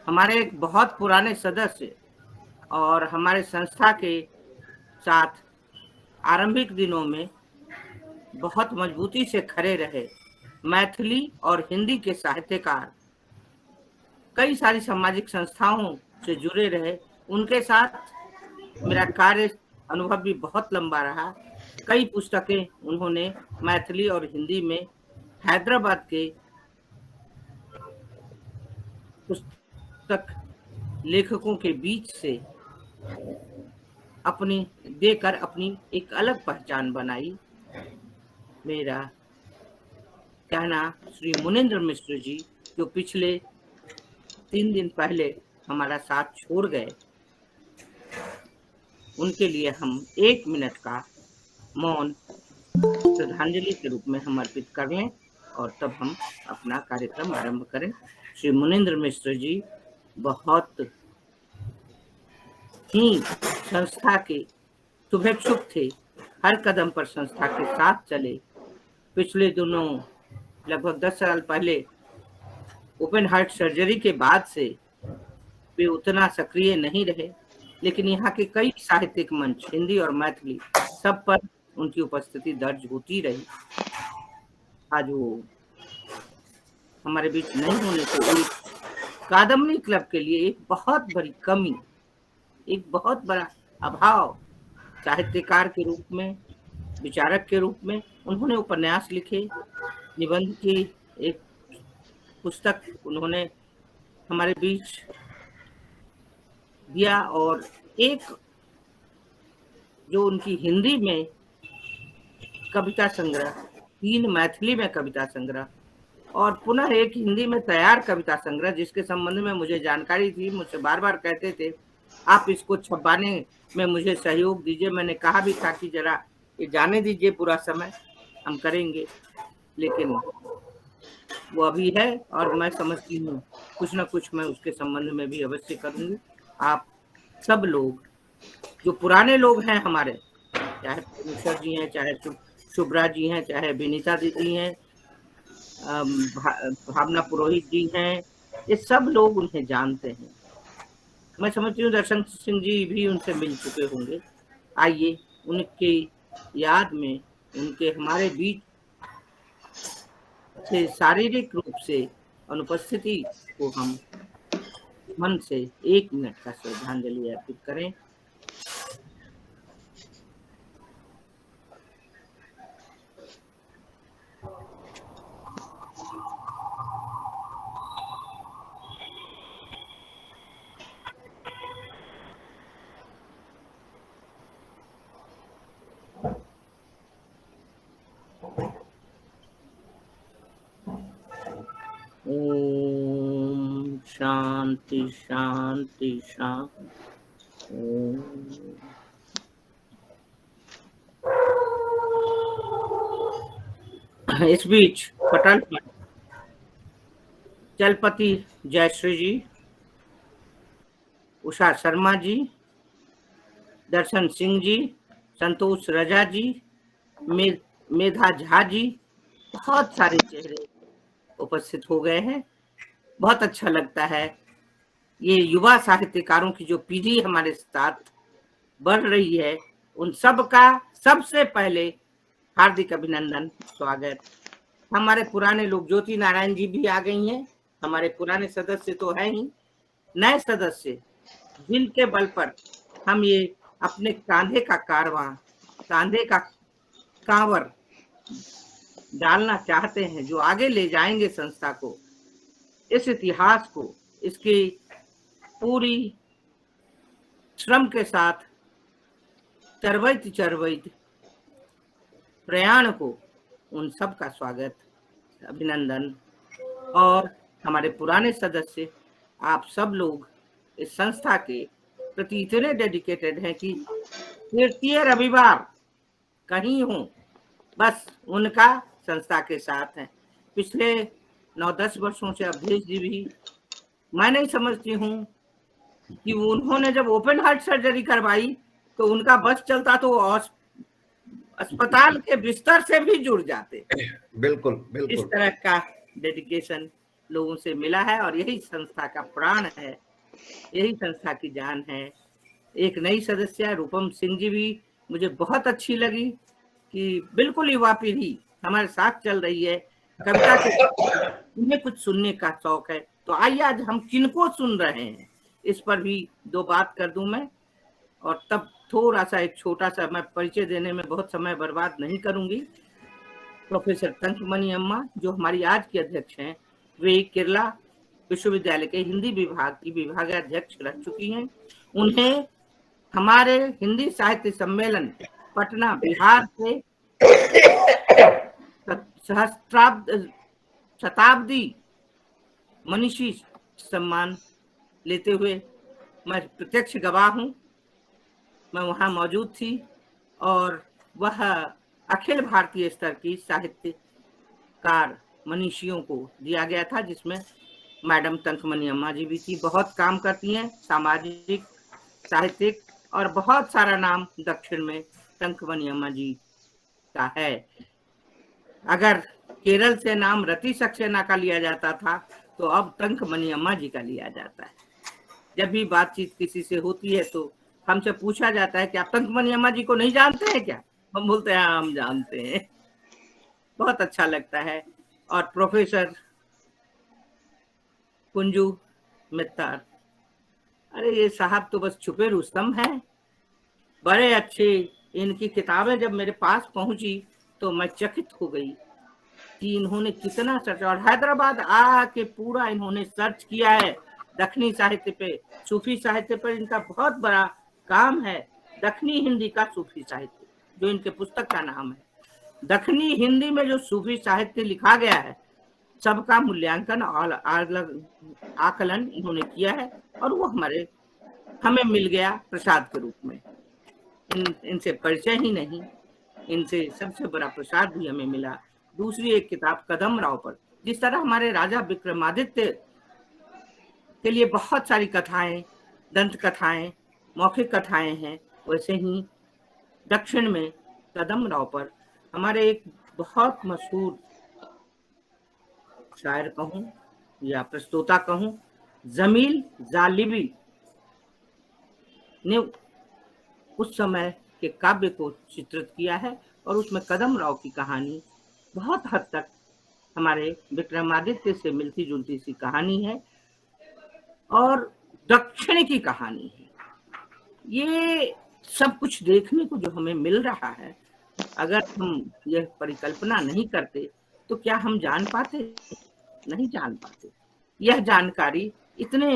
हमारे एक बहुत पुराने सदस्य और हमारे संस्था के साथ आरंभिक दिनों में बहुत मजबूती से खड़े रहे मैथिली और हिंदी के साहित्यकार, कई सारी सामाजिक संस्थाओं से जुड़े रहे। उनके साथ मेरा कार्य अनुभव भी बहुत लंबा रहा। कई पुस्तकें उन्होंने मैथिली और हिंदी में हैदराबाद के पुस्तक लेखकों के बीच से देकर अपनी एक अलग पहचान बनाई। मेरा कहना श्री मुनींद्र मिश्र जी, जो पिछले 3 दिन पहले हमारा साथ छोड़ गए, उनके लिए हम 1 मिनट का मौन श्रद्धांजलि के रूप में हम अर्पित कर लें और तब हम अपना कार्यक्रम आरंभ करें। श्री मुनींद्र मिश्र जी बहुत ही संस्था के शुभेच्छुक थे, हर कदम पर संस्था के साथ चले। पिछले दिनों लगभग 10 साल पहले ओपन हार्ट सर्जरी के बाद से वे उतना सक्रिय नहीं रहे, लेकिन यहाँ के कई साहित्यिक मंच हिंदी और मैथिली सब पर उनकी उपस्थिति दर्ज होती रही। आज वो हमारे बीच नहीं होने से एक कादम्बरी क्लब के लिए एक बहुत बड़ी कमी, एक बहुत बड़ा अभाव। साहित्यकार के रूप में, विचारक के रूप में उन्होंने उपन्यास लिखे, निबंध की एक पुस्तक उन्होंने हमारे बीच दिया और एक जो उनकी हिंदी में कविता संग्रह, 3 मैथिली में कविता संग्रह और पुनः एक हिंदी में तैयार कविता संग्रह, जिसके संबंध में मुझे जानकारी थी। मुझसे बार बार कहते थे आप इसको छपवाने में मुझे सहयोग दीजिए। मैंने कहा भी था कि जरा ये जाने दीजिए, पूरा समय हम करेंगे, लेकिन वो अभी है और मैं समझती हूँ कुछ ना कुछ मैं उसके संबंध में भी अवश्य करूंगी। आप सब लोग, जो पुराने लोग हैं हमारे, चाहे परमेश्वर जी हैं, चाहे शुभ्रा जी हैं, चाहे विनीता दीदी हैं, भावना पुरोहित जी हैं, ये सब लोग उन्हें जानते हैं। मैं समझती हूँ दर्शन सिंह जी भी उनसे मिल चुके होंगे। आइए उनकी याद में, उनके हमारे बीच से शारीरिक रूप से अनुपस्थिति को हम मन से 1 मिनट का श्रद्धांजलि अर्पित करें। ओम शांति शांति शांति। इस बीच पटल पर चलपति जयश्री जी, उषा शर्मा जी, दर्शन सिंह जी, संतोष रजा जी, मेधा झा जी, बहुत सारे चेहरे उपस्थित हो गए हैं। बहुत अच्छा लगता है। ये युवा साहित्यकारों की जो पीढ़ी हमारे साथ बढ़ रही है, उन सब का सबसे पहले हार्दिक अभिनंदन, स्वागत। हमारे पुराने लोग, ज्योति नारायण जी भी आ गई हैं, हमारे पुराने सदस्य तो है ही, नए सदस्य जिनके बल पर हम ये अपने कांधे का कारवां, कांधे का कांवर डालना चाहते हैं, जो आगे ले जाएंगे संस्था को, इस इतिहास को, इसकी पूरी श्रम के साथ चरवैत प्रयाण को, उन सब का स्वागत, अभिनंदन। और हमारे पुराने सदस्य, आप सब लोग इस संस्था के प्रति इतने डेडिकेटेड हैं कि तृतीय रविवार कहीं हो, बस उनका संस्था के साथ है। पिछले 9-10 वर्षों से अवधेश जी भी, मैं नहीं समझती हूँ कि उन्होंने जब ओपन हार्ट सर्जरी करवाई तो उनका बस चलता तो अस्पताल के बिस्तर से भी जुड़ जाते। बिल्कुल बिल्कुल। इस तरह का डेडिकेशन लोगों से मिला है और यही संस्था का प्राण है, यही संस्था की जान है। एक नई सदस्य रूपम सिंह जी भी मुझे बहुत अच्छी लगी कि बिल्कुल युवा पीढ़ी हमारे साथ चल रही है, कविता के उन्हें कुछ सुनने का शौक है। तो आइए आज हम किनको सुन रहे हैं इस पर भी 2 बात कर दूं मैं, और तब थोड़ा सा एक छोटा सा मैं परिचय देने में बहुत समय बर्बाद नहीं करूंगी। प्रोफेसर तंकमणि अम्मा जो हमारी आज की अध्यक्ष हैं, वे केरला विश्वविद्यालय के हिंदी विभाग की विभागाध्यक्ष रह चुकी हैं। उन्हें हमारे हिंदी साहित्य सम्मेलन पटना बिहार से शताब्दी मनीषी सम्मान लेते हुए मैं प्रत्यक्ष गवाह हूं। मैं वहां मौजूद थी और वह अखिल भारतीय स्तर की साहित्यकार मनीषियों को दिया गया था, जिसमें मैडम तंकमणि अम्मा जी भी थी। बहुत काम करती हैं, सामाजिक, साहित्यिक, और बहुत सारा नाम दक्षिण में तंकमणि अम्मा जी का है। अगर केरल से नाम रति सक्सेना का लिया जाता था तो अब तंकमणि अम्मा जी का लिया जाता है। जब भी बातचीत किसी से होती है तो हमसे पूछा जाता है कि आप तंकमणि अम्मा जी को नहीं जानते हैं क्या? हम बोलते हैं हाँ, हम जानते हैं। बहुत अच्छा लगता है। और प्रोफेसर कुंजू मित्तर, अरे ये साहब तो बस छुपे रुस्तम हैं, बड़े अच्छे। इनकी किताबें जब मेरे पास पहुंची तो मैं चकित हो गई कि इन्होंने कितना सर्च, और हैदराबाद आके पूरा इन्होंने सर्च किया है दक्षिणी साहित्य पे, सूफी साहित्य पर इनका बहुत बड़ा काम है। दक्षिणी हिंदी का सूफी साहित्य जो इनके पुस्तक का नाम है। दक्षिणी हिंदी में जो सूफी साहित्य लिखा गया है सबका मूल्यांकन और आकलन इन्होंने किया है और वो हमें मिल गया प्रसाद के रूप में। इनसे परिचय ही नहीं, इनसे सबसे बड़ा प्रसाद भी हमें मिला। दूसरी एक किताब कदम राव पर, जिस तरह हमारे राजा विक्रमादित्य के लिए बहुत सारी कथाएं, दंत कथाएं, मौखिक कथाएं हैं, वैसे ही दक्षिण में कदम राव पर हमारे एक बहुत मशहूर शायर कहूं या प्रस्तोता कहूं, जमील जालिबी ने उस समय के काव्य को चित्रित किया है और उसमें कदम राव की कहानी बहुत हद तक हमारे विक्रमादित्य से मिलती जुलती सी कहानी है और दक्षिण की कहानी है। ये सब कुछ देखने को जो हमें मिल रहा है, अगर हम यह परिकल्पना नहीं करते तो क्या हम जान पाते? नहीं जान पाते। यह जानकारी इतने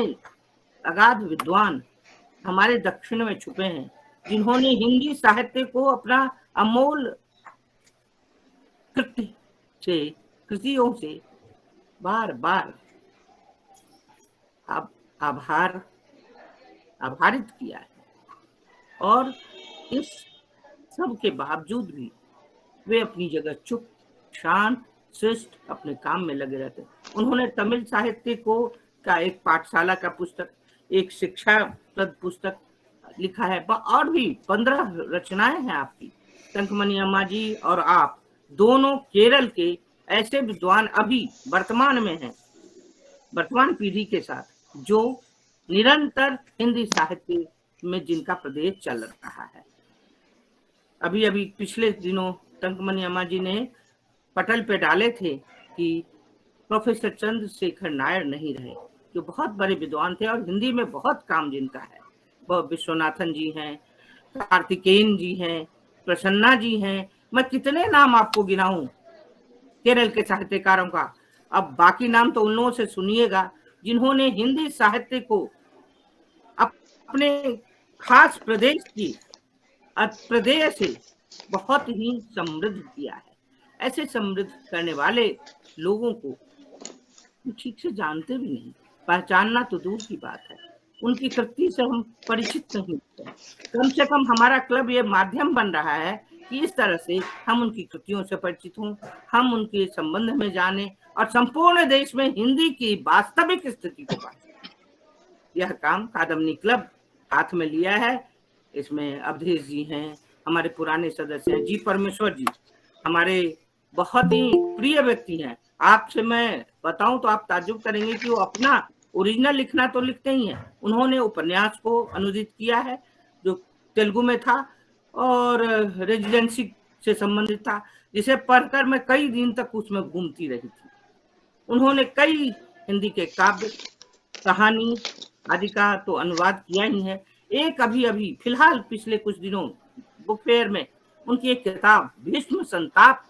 अगाध विद्वान हमारे दक्षिण में छुपे हैं, जिन्होंने हिंदी साहित्य को अपना अमोल कृतियों से बार बार आभारित किया है। और इस सब के बावजूद भी वे अपनी जगह चुप, शांत, शिष्ट अपने काम में लगे रहते। उन्होंने तमिल साहित्य को का एक पाठशाला का पुस्तक, एक शिक्षाप्रद पुस्तक लिखा है और भी 15 रचनाएं हैं आपकी। तंकमणि अम्मा जी और आप दोनों केरल के ऐसे विद्वान अभी वर्तमान में हैं, वर्तमान पीढ़ी के साथ, जो निरंतर हिंदी साहित्य में जिनका प्रदेश चल रहा है। अभी अभी पिछले दिनों तंकमणि अम्मा जी ने पटल पे डाले थे कि प्रोफेसर चंद्रशेखर नायर नहीं रहे, जो बहुत बड़े विद्वान थे और हिंदी में बहुत काम जिनका है। वह विश्वनाथन जी हैं, कार्तिकेयन जी हैं, प्रसन्ना जी हैं, मैं कितने नाम आपको गिनाऊं केरल के साहित्यकारों का। अब बाकी नाम तो उन लोगों से सुनिएगा जिन्होंने हिंदी साहित्य को अपने खास प्रदेश की प्रदेश से बहुत ही समृद्ध किया है। ऐसे समृद्ध करने वाले लोगों को ठीक से जानते भी नहीं, पहचानना तो दूर की बात है, उनकी कृति से हम परिचित नहीं होते। कम से कम हमारा क्लब ये माध्यम बन रहा है कि इस तरह से हम उनकी कृतियों से परिचित हों, हम उनके संबंध में जाने और संपूर्ण देश में हिंदी की वास्तविक स्थिति को पाएं। यह काम कादम्बनी क्लब हाथ में लिया है। इसमें अवधेश जी हैं, हमारे पुराने सदस्य हैं, जी परमेश्वर जी हमारे बहुत ही प्रिय व्यक्ति हैं। आपसे मैं बताऊं तो आप ताज्जुब करेंगे कि वो अपना ओरिजिनल लिखना तो लिखते ही हैं, उन्होंने उपन्यास को अनुदित किया है जो तेलुगु में था और रेजिडेंसी से संबंधित था, जिसे पढ़कर मैं कई दिन तक उसमें घूमती रही थी। उन्होंने कई हिंदी के काव्य, कहानी आदि का तो अनुवाद किया ही है। एक अभी फिलहाल पिछले कुछ दिनों बुक फेयर में उनकी एक किताब भीष्म संताप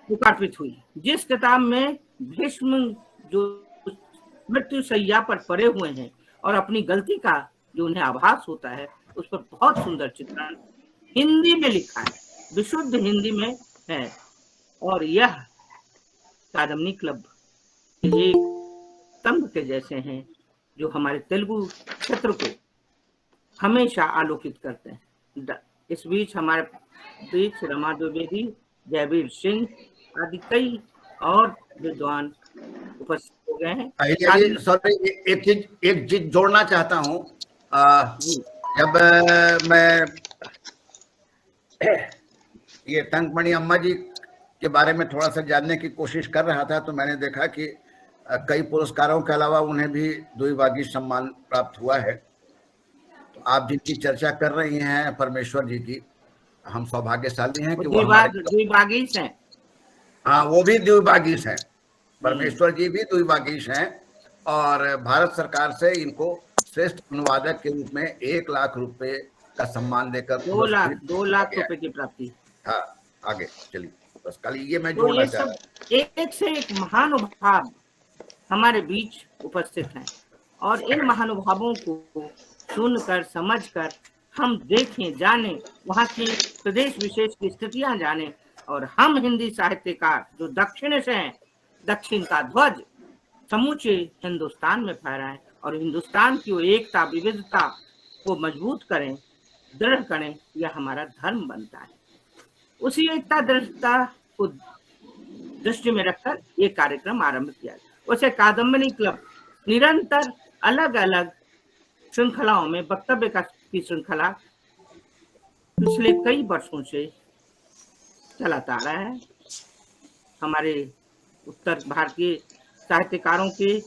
लोकार्पित हुई, जिस किताब में भीष्म जो मृत्यु शैया पर पड़े हुए हैं और अपनी गलती का जो उन्हें आभास होता है, उस पर बहुत सुंदर चित्रण हिंदी में लिखा है, विशुद्ध हिंदी में है। और यह कादम्बनी क्लब के एक स्तंभ के जैसे हैं जो हमारे तेलुगु क्षेत्र को हमेशा आलोकित करते हैं। इस बीच हमारे बीच रमा द्विवेदी, जयवीर सिंह आदि कई और विद्वान उपस्थित हो गए हैं। अहिल्या जी, सॉरी, एक चीज जोड़ना चाहता हूँ। जब मैं ये तंकमणि अम्मा जी के बारे में थोड़ा सा जानने की कोशिश कर रहा था, तो मैंने देखा कि कई पुरस्कारों के अलावा उन्हें भी द्विभागी सम्मान प्राप्त हुआ है। तो आप जिनकी चर्चा कर रही हैं परमेश्वर जी की, हम सौभाग्यशाली हैं कि वो हमारे द्विभागीश हैं। हाँ, वो भी द्विभागीश हैं, परमेश्वर जी भी द्विभागीश हैं। और भारत सरकार से इनको श्रेष्ठ अनुवादक के रूप में 1 लाख रुपए का सम्मान देकर 2 लाख रुपए की प्राप्ति। हाँ, आगे चलिए, बस खाली ये मैं तो जोड़ना ये चाह रहा सब एक से एक महानुभाव हमारे बीच उपस्थित हैं और इन महानुभावों को सुनकर समझकर हम देखें, जाने, वहाँ की प्रदेश विशेष की स्थितियां जाने और हम हिंदी साहित्यकार जो दक्षिण से हैं, दक्षिण का ध्वज समूचे हिंदुस्तान में फहराएं और हिंदुस्तान की वो एकता विविधता को मजबूत करें, दृढ़ करें, यह हमारा धर्म बनता है। उसी एकता दृढ़ता को दृष्टि में रखकर ये कार्यक्रम आरंभ किया। वैसे कादम्बनी क्लब निरंतर अलग अलग श्रृंखलाओं में वक्तव्य की श्रृंखला पिछले कई वर्षों से चलाता आ रहा है। हमारे उत्तर भारतीय साहित्यकारों के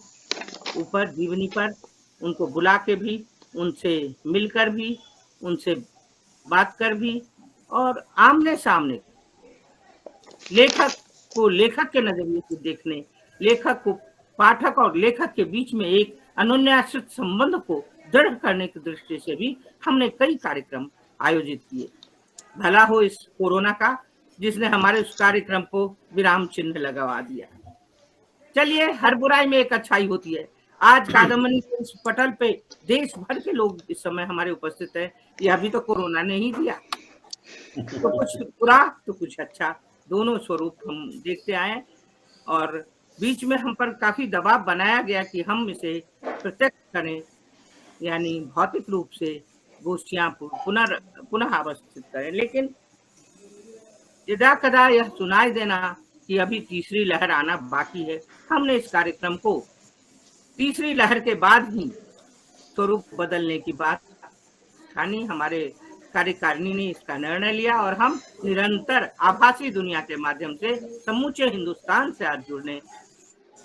ऊपर जीवनी पर उनको बुला के भी, उनसे मिलकर भी, उनसे बात कर भी और आमने सामने लेखक को लेखक के नजरिए से देखने, लेखक को पाठक और लेखक के बीच में एक अनुन्यासित संबंध को दृढ़ करने की दृष्टि से भी हमने कई कार्यक्रम आयोजित किए। भला हो इस कोरोना का, जिसने हमारे उस कार्यक्रम को विराम चिन्ह लगवा दिया। चलिए, हर बुराई में एक अच्छाई होती है। आज कादम्बनी के इस पटल पे देश भर के लोग इस समय हमारे उपस्थित है। यह अभी तो कोरोना ने ही दिया, तो कुछ बुरा तो कुछ अच्छा, दोनों स्वरूप हम देखते आए और बीच में हम पर काफी दबाव बनाया गया कि हम इसे प्रत्यक्ष करें, यानी भौतिक रूप से गोष्ठियां पुनः अवस्थित करें। लेकिन यदा कदा यह सुनाई देना कि अभी तीसरी लहर आना बाकी है, हमने इस कार्यक्रम को तीसरी लहर के बाद ही स्वरूप बदलने की बात ठानी। हमारे कार्यकारिणी ने इसका निर्णय लिया और हम निरंतर आभासी दुनिया के माध्यम से समूचे हिंदुस्तान से आज जुड़ने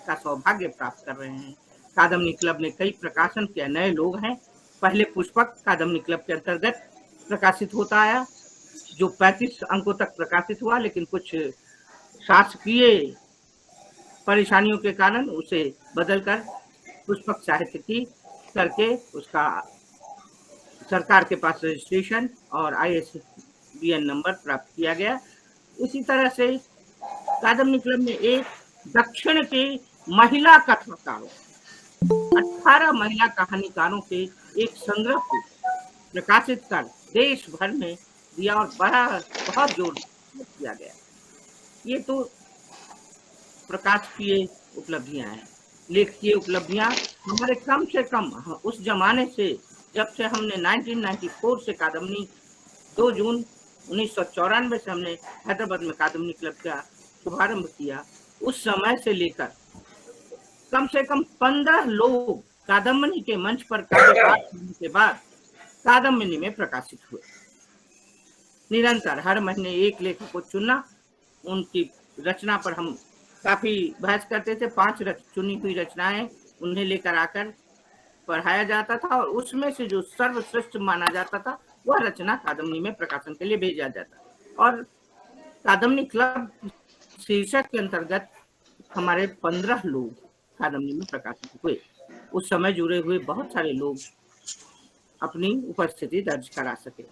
का सौभाग्य प्राप्त कर रहे हैं। कादम्बनी क्लब ने कई प्रकाशन किया, नए लोग हैं। पहले पुष्पक कादम्बनी क्लब के अंतर्गत प्रकाशित होता आया, जो 35 अंकों तक प्रकाशित हुआ, लेकिन कुछ शासकीय परेशानियों के कारण उसे बदलकर पुष्पक साहित्य की करके उसका सरकार के पास रजिस्ट्रेशन और ISBN नंबर प्राप्त किया गया। इसी तरह से कादम्बनी क्लब ने एक दक्षिण के महिला कथाकारों, 18 महिला कहानीकारों के एक संग्रह को प्रकाशित कर देश भर में दिया और बहुत जोर किया गया। ये तो प्रकाशकीय उपलब्धियां हैं। लेखकीय उपलब्धियां हमारे कम से कम उस जमाने से, जब से हमने 1994 से कादम्बनी 2 जून 1994 से हमने हैदराबाद में कादम्बनी क्लब का शुभारंभ किया, उस समय से लेकर कम से कम 15 लोग कादम्बनी के मंच पर काव्य पाठ करने के बाद कादम्बनी में प्रकाशित हुए। निरंतर हर महीने एक लेखक को चुनना, उनकी रचना पर हम काफी बहस करते थे। 5 चुनी हुई रचनाएं उन्हें लेकर आकर पढ़ाया जाता था और उसमें से जो सर्वश्रेष्ठ माना जाता था वह रचना कादम्बनी में प्रकाशन के लिए भेजा जाता। और कादम्बनी क्लब शीर्षक के अंतर्गत हमारे 15 लोग कादम्बनी में प्रकाशित हुए। उस समय जुड़े हुए बहुत सारे लोग अपनी उपस्थिति दर्ज करा सके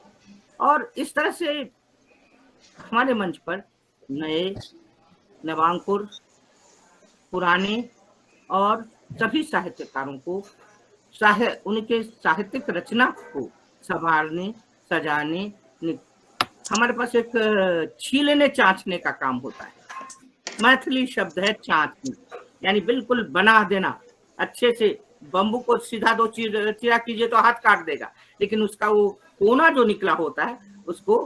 और इस तरह से हमारे मंच पर नए, नवांकुर, पुराने और सभी साहित्यकारों को उनके साहित्यिक रचना को संवारने, सजाने, हमारे पास एक छीलने चाचने का काम होता है। मैथिली शब्द है चाचनी, यानी बिल्कुल बना देना। अच्छे से बम्बू को सीधा 2 चिरा कीजिए तो हाथ काट देगा, लेकिन उसका वो कोना जो निकला होता है उसको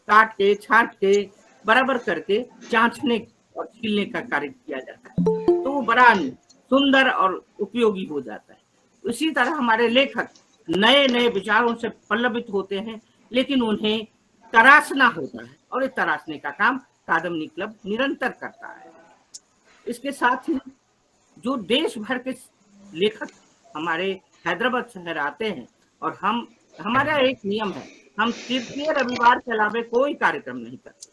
काट के, छांट के, बराबर करके जांचने और छीलने का कार्य किया जाता है, तो वो बड़ा सुंदर और उपयोगी हो जाता है। इसी तरह हमारे लेखक नए नए विचारों से पल्लवित होते हैं, लेकिन उन्हें तराशना होता है और ये तराशने का काम कादम्बनी क्लब निरंतर करता है। इसके साथ ही जो देश भर के लेखक हमारे हैदराबाद शहर आते हैं और हमारा एक नियम है, हम तृतीय रविवार के अलावा कोई कार्यक्रम नहीं करते।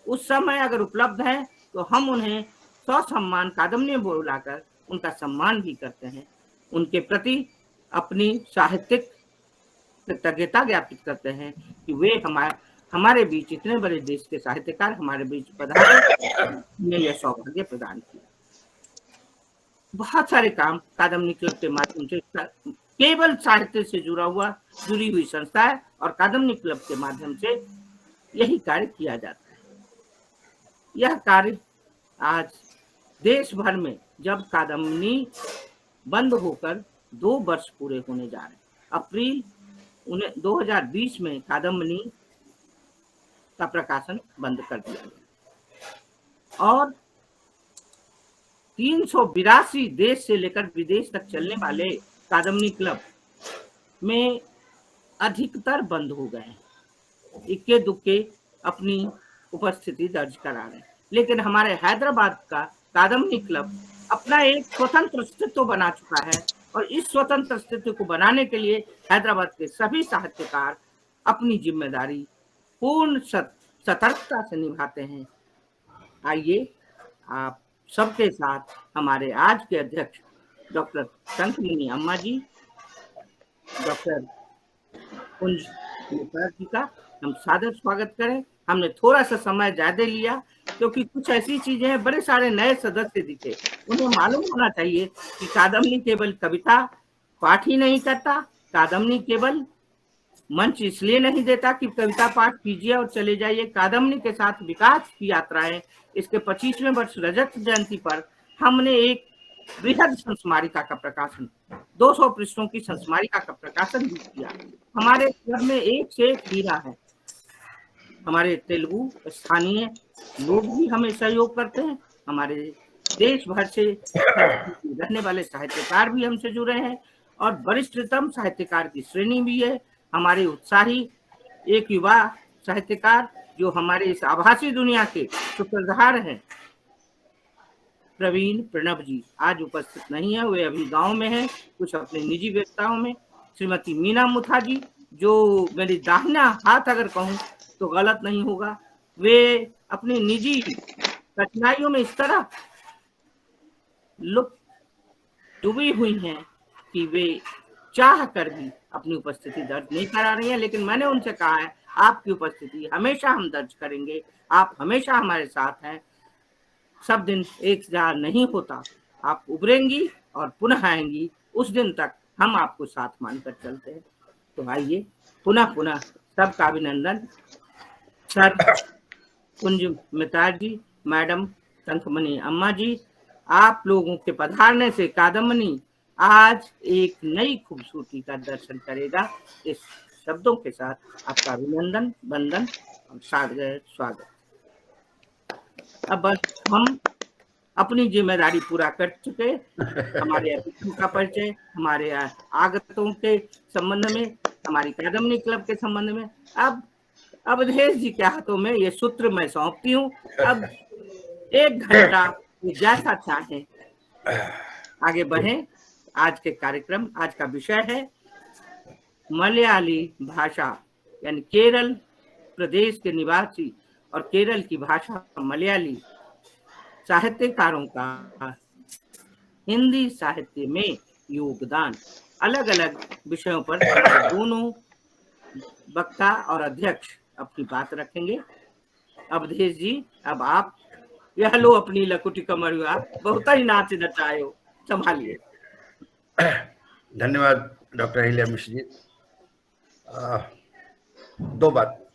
उस समय अगर उपलब्ध है तो हम उन्हें ससम्मान कादम्बनी में बुलाकर उनका सम्मान भी करते हैं, उनके प्रति अपनी साहित्यिक कृतज्ञता ज्ञापित करते हैं कि वे हमारे बीच इतने बड़े देश के साहित्यकार हमारे बीच पधारे, ने यह सौभाग्य प्रदान किया। बहुत सारे काम कादम्बनी क्लब के माध्यम से केवल साहित्य से जुड़ी हुई संस्था है और कादम्बनी क्लब के माध्यम से यही कार्य किया जाता है। यह कार्य आज देश भर में जब कादम्बनी बंद होकर 2 वर्ष पूरे होने जा रहे हैं, अप्रैल 2020 में कादम्बनी का प्रकाशन बंद कर दिया गया और 382 देश से लेकर विदेश तक चलने वाले कादम्बनी क्लब में अधिकतर बंद हो गए हैं, इक्के दुक्के अपनी उपस्थिति दर्ज करा रहे हैं। लेकिन हमारे हैदराबाद का कादम्बनी क्लब अपना एक स्वतंत्र अस्तित्व बना चुका है और इस स्वतंत्र अस्तित्व को बनाने के लिए हैदराबाद के सभी साहित्यकार अपनी जिम्मेदारी पूर्ण सतर्कता से निभाते हैं। आइए आप सबके साथ हमारे आज के अध्यक्ष डॉक्टर शंखमुनि अम्मा जी, डॉक्टर कुंज मुखर्जी का हम सादर स्वागत करें। हमने थोड़ा सा समय ज्यादा लिया क्योंकि कुछ ऐसी चीजें हैं, बड़े सारे नए सदस्य दिखे, उन्हें मालूम होना चाहिए कि कादम्बनी केवल कविता पाठ ही नहीं करता, कादम्बनी केवल मंच इसलिए नहीं देता कि कविता पाठ कीजिए और चले जाइए। कादम्बनी के साथ विकास की यात्राएं, इसके 25वें वर्ष रजत जयंती पर हमने एक बृहद संस्मारिका का प्रकाशन, 200 पृष्ठों की संस्मारिका का प्रकाशन भी किया। हमारे क्लब में एक से एक हीरा है। हमारे तेलुगु स्थानीय लोग भी हमें सहयोग करते हैं, हमारे देश भर से रहने वाले साहित्यकार भी हमसे जुड़े हैं और वरिष्ठतम साहित्यकार की श्रेणी भी है। हमारे उत्साही एक युवा साहित्यकार जो हमारे इस आभासी दुनिया के सूत्रधार हैं, प्रवीण प्रणव जी, आज उपस्थित नहीं है, वे अभी गांव में हैं, कुछ अपने निजी व्यस्तताओं में। श्रीमती मीना मुथा जी, जो मेरी दाहिना हाथ अगर कहूं तो गलत नहीं होगा, वे अपनी निजी कठिनाइयों में इस तरह लुप्त डूबी हुई हैं कि वे चाह कर भी अपनी उपस्थिति दर्ज नहीं करा रही हैं, लेकिन मैंने उनसे कहा है आपकी उपस्थिति हमेशा हम दर्ज करेंगे, आप हमेशा हमारे साथ हैं। सब दिन एक जगह नहीं होता, आप उभरेंगी और पुनः आएंगी, उस दिन तक हम आपको साथ मानकर चलते हैं। तो आइए पुनः सबका अभिनंदन। सर कुंज मितार जी, मैडम शंखमुनि अम्मा जी, आप लोगों के पधारने से कादम्बनी आज एक नई खूबसूरती का दर्शन करेगा। इस शब्दों के साथ आपका अभिनंदन, वंदन और सादर स्वागत। अब बस हम अपनी जिम्मेदारी पूरा कर चुके, हमारे अतिथियों का परिचय, हमारे आगतों के संबंध में, हमारी कादम्बनी क्लब के संबंध में अब अवधेश जी के हाथों में ये सूत्र मैं सौंपती हूँ। अब 1 घंटा ये जैसा चाहे आगे बढ़े। आज के कार्यक्रम, आज का विषय है मलयाली भाषा, यानी केरल प्रदेश के निवासी और केरल की भाषा मलयाली साहित्यकारों का हिंदी साहित्य में योगदान। अलग अलग विषयों पर हमारे दोनों वक्ता और अध्यक्ष अपनी बात रखेंगे। अवधेश जी, अब आप यह लो अपनी लकुटी कमरुआ, बहुत ही नाच नचायो, संभालिए। धन्यवाद डॉक्टर अहिल्या मिश्र जी। दो बात,